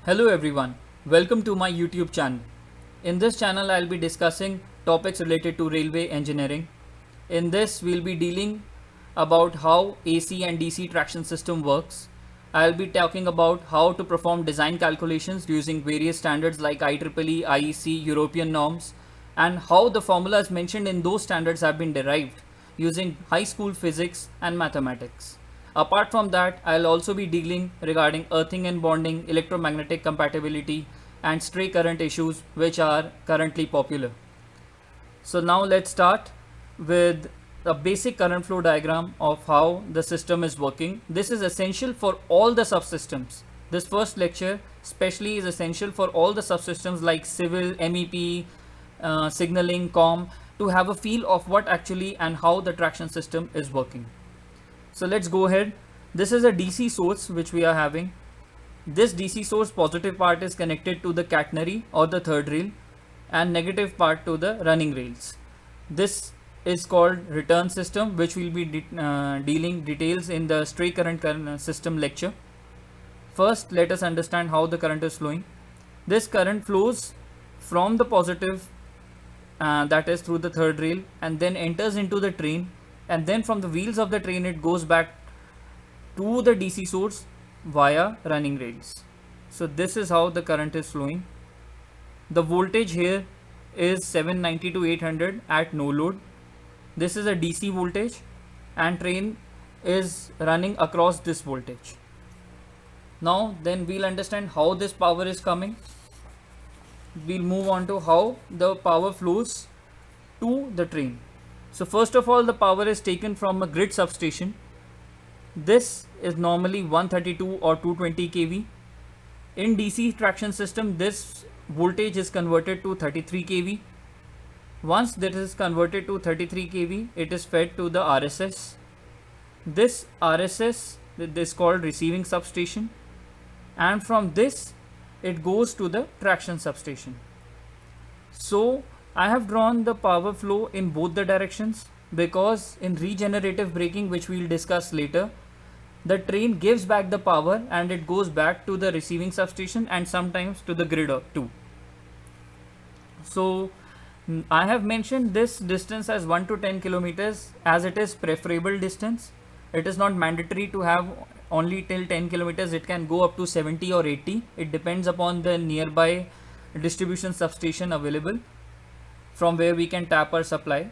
Hello everyone, welcome to my YouTube channel. In this channel I'll be discussing topics related to railway engineering. In this we'll be dealing about how AC and DC traction system works. I'll be talking about how to perform design calculations using various standards like IEEE, IEC, European norms, and how the formulas mentioned in those standards have been derived using high school physics and mathematics. Apart from that, I'll also be dealing regarding earthing and bonding, electromagnetic compatibility, and stray current issues which are currently popular. So now let's start with a basic current flow diagram of how the system is working. This is essential for all the subsystems. This first lecture especially is essential for all the subsystems like civil, MEP, signaling, COM, to have a feel of what actually and how the traction system is working. So let's go ahead. This is a DC source which we are having. This DC source positive part is connected to the catenary or the third rail and negative part to the running rails. This is called return system, which will be dealing details in the stray current system lecture. First, let us understand how the current is flowing. This current flows from the positive, that is through the third rail, and then enters into the train, and then from the wheels of the train it goes back to the DC source via running rails. So this is how the current is flowing. The voltage here is 790 to 800 at no load. This is a DC voltage and train is running across this voltage. Now then we'll understand how this power is coming. We'll move on to how the power flows to the train. So first of all, the power is taken from a grid substation. This is normally 132 or 220 kV. In DC traction system, this voltage is converted to 33 kV. Once this is converted to 33 kV, it is fed to the RSS. This RSS is called receiving substation, and from this it goes to the traction substation. So I have drawn the power flow in both the directions because in regenerative braking, which we will discuss later, the train gives back the power and it goes back to the receiving substation and sometimes to the grid too. So I have mentioned this distance as 1 to 10 kilometers as it is preferable distance. It is not mandatory to have only till 10 kilometers. It can go up to 70 or 80. It depends upon the nearby distribution substation available from where we can tap our supply.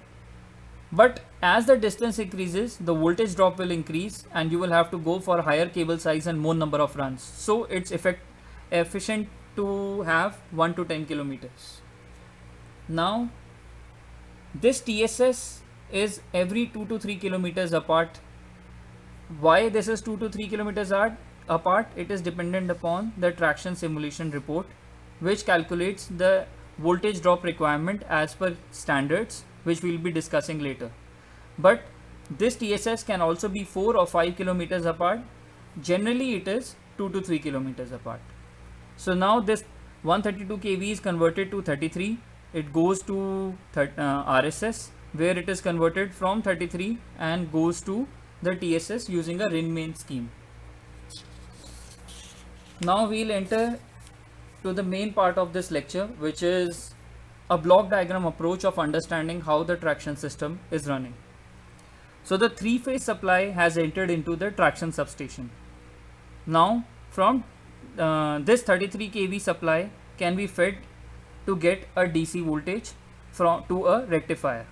But as the distance increases, the voltage drop will increase and you will have to go for higher cable size and more number of runs. So it's efficient to have 1 to 10 kilometers. Now this TSS is every 2 to 3 kilometers apart. Why this is 2 to 3 kilometers apart? It is dependent upon the traction simulation report, which calculates the voltage drop requirement as per standards, which we will be discussing later. But this TSS can also be 4 or 5 kilometers apart. Generally it is 2 to 3 kilometers apart. So now this 132 kV is converted to 33. It goes to RSS, where it is converted from 33 and goes to the TSS using a ring main scheme. Now we'll enter to the main part of this lecture, which is a block diagram approach of understanding how the traction system is running. So the three-phase supply has entered into the traction substation. Now from this 33 kV supply can be fed to get a DC voltage to a rectifier.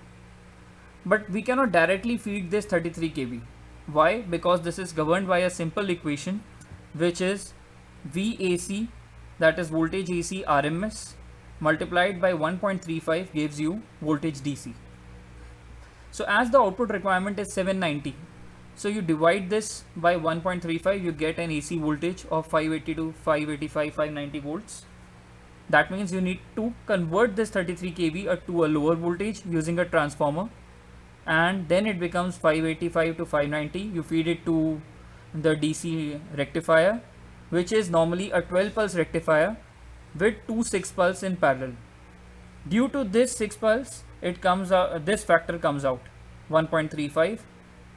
But we cannot directly feed this 33 kV. Why? Because this is governed by a simple equation, which is VAC, that is voltage AC RMS, multiplied by 1.35 gives you voltage DC. So as the output requirement is 790, so you divide this by 1.35, you get an AC voltage of 580 to 585, 590 volts. That means you need to convert this 33 kV to a lower voltage using a transformer, and then it becomes 585 to 590. You feed it to the DC rectifier, which is normally a 12 pulse rectifier with 2 6 pulse in parallel. Due to this 6 pulse, it comes out, this factor comes out 1.35.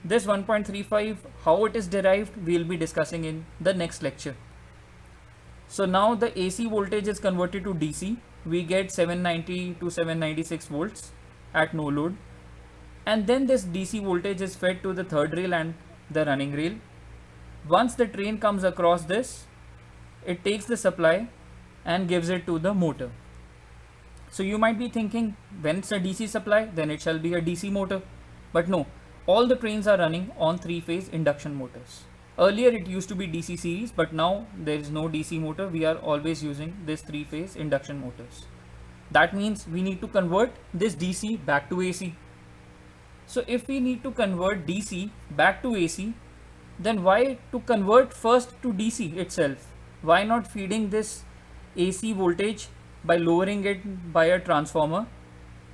This 1.35, how it is derived, we will be discussing in the next lecture. So now the AC voltage is converted to DC. We get 790 to 796 volts at no load. And then this DC voltage is fed to the third rail and the running rail. Once the train comes across this, it takes the supply and gives it to the motor. So you might be thinking, when it's a DC supply, then it shall be a DC motor. But no, all the trains are running on three-phase induction motors. Earlier it used to be DC series, but now there is no DC motor. We are always using this three-phase induction motors. That means we need to convert this DC back to AC. So if we need to convert DC back to AC, then why to convert first to DC itself? Why not feeding this AC voltage by lowering it by a transformer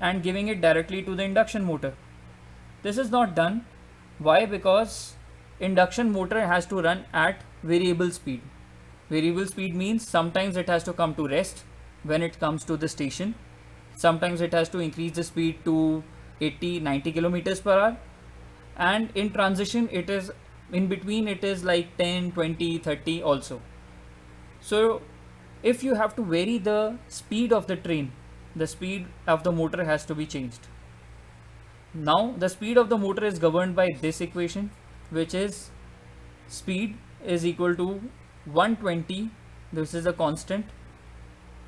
and giving it directly to the induction motor? This is not done. Why? Because induction motor has to run at variable speed. Variable speed means sometimes it has to come to rest when it comes to the station. Sometimes it has to increase the speed to 80-90 kilometers per hour, and in transition it is in between, it is like 10, 20, 30 also. So if you have to vary the speed of the train, the speed of the motor has to be changed. Now the speed of the motor is governed by this equation, which is speed is equal to 120, this is a constant,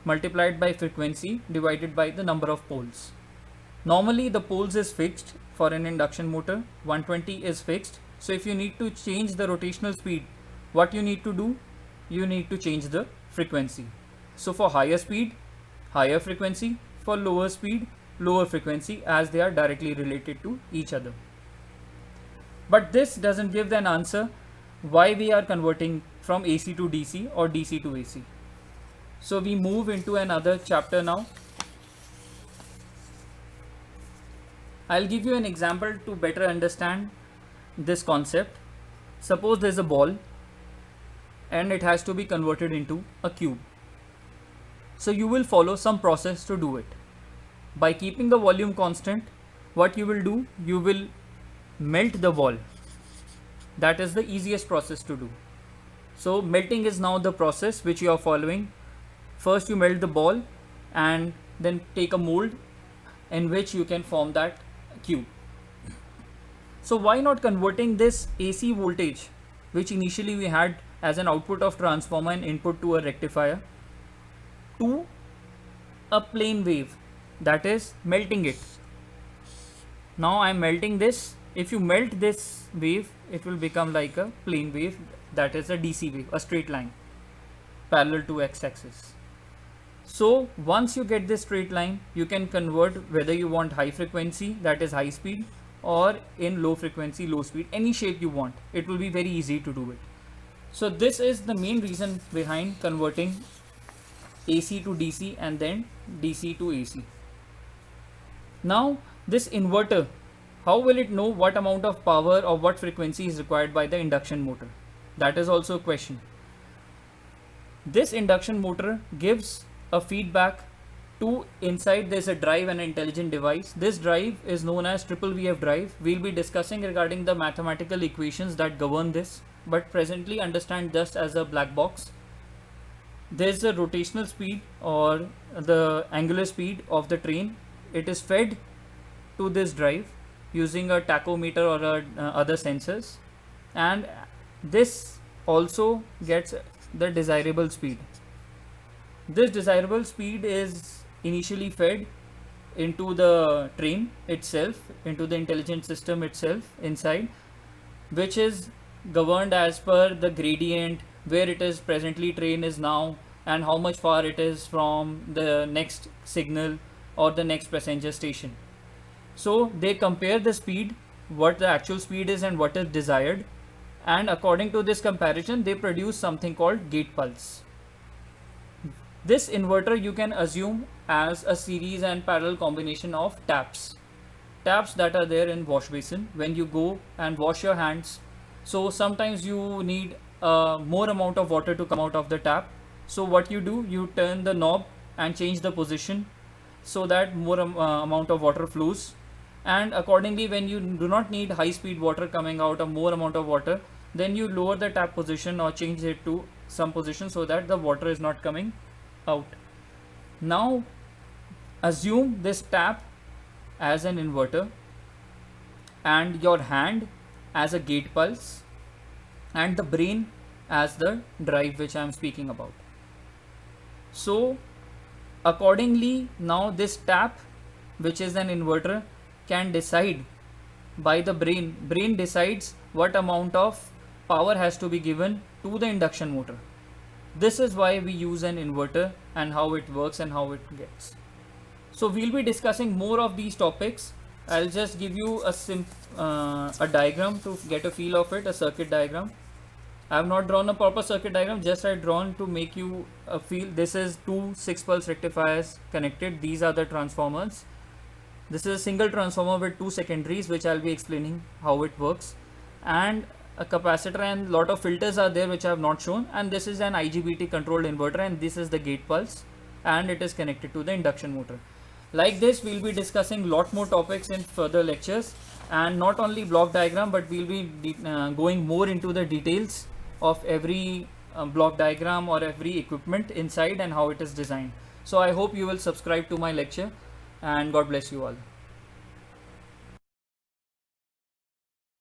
multiplied by frequency divided by the number of poles. Normally the poles is fixed for an induction motor, 120 is fixed. So if you need to change the rotational speed, what you need to do? You need to change the frequency. So for higher speed, higher frequency, for lower speed, lower frequency, as they are directly related to each other. But this doesn't give an answer why we are converting from AC to DC or DC to AC. So we move into another chapter now. I'll give you an example to better understand this concept. Suppose there's a ball and it has to be converted into a cube. So you will follow some process to do it. By keeping the volume constant, what you will do? You will melt the ball. That is the easiest process to do. So melting is now the process which you are following. First you melt the ball and then take a mold in which you can form that cube. So why not converting this AC voltage, which initially we had as an output of transformer and input to a rectifier, to a plane wave, that is melting it. Now I am melting this. If you melt this wave, it will become like a plane wave, that is a DC wave, a straight line parallel to x-axis. So once you get this straight line, you can convert whether you want high frequency, that is high speed, or in low frequency, low speed, any shape you want. It will be very easy to do it. So this is the main reason behind converting AC to DC and then DC to AC. Now this inverter, how will it know what amount of power or what frequency is required by the induction motor? That is also a question. This induction motor gives a feedback to inside. There's a drive and an intelligent device. This drive is known as triple VF drive. We'll be discussing regarding the mathematical equations that govern this, but presently understand just as a black box. There's a rotational speed or the angular speed of the train. It is fed to this drive using a tachometer or other sensors, and this also gets the desirable speed. This desirable speed is initially fed into the train itself, into the intelligent system itself inside, which is governed as per the gradient, where it is presently train is now, and how much far it is from the next signal or the next passenger station. So they compare the speed, what the actual speed is and what is desired, and according to this comparison they produce something called gate pulse. This inverter you can assume as a series and parallel combination of taps that are there in wash basin when you go and wash your hands. So sometimes you need more amount of water to come out of the tap. So what you do, you turn the knob and change the position so that more amount of water flows, and accordingly when you do not need high speed water coming out or more amount of water, then you lower the tap position or change it to some position so that the water is not coming out. Now assume this tap as an inverter and your hand as a gate pulse and the brain as the drive which I am speaking about. So accordingly, now this tap, which is an inverter, can decide by the brain decides what amount of power has to be given to the induction motor. This is why we use an inverter and how it works and how it gets. So we'll be discussing more of these topics. I'll just give you a diagram to get a feel of it, a circuit diagram. I have not drawn a proper circuit diagram, just I drawn to make you feel. This is two 6-pulse rectifiers connected. These are the transformers. This is a single transformer with two secondaries, which I'll be explaining how it works, and a capacitor and lot of filters are there which I have not shown. And this is an IGBT controlled inverter, and this is the gate pulse, and it is connected to the induction motor. Like this, we'll be discussing lot more topics in further lectures, and not only block diagram, but we'll be going more into the details of every block diagram or every equipment inside and how it is designed. So I hope you will subscribe to my lecture, and God bless you all.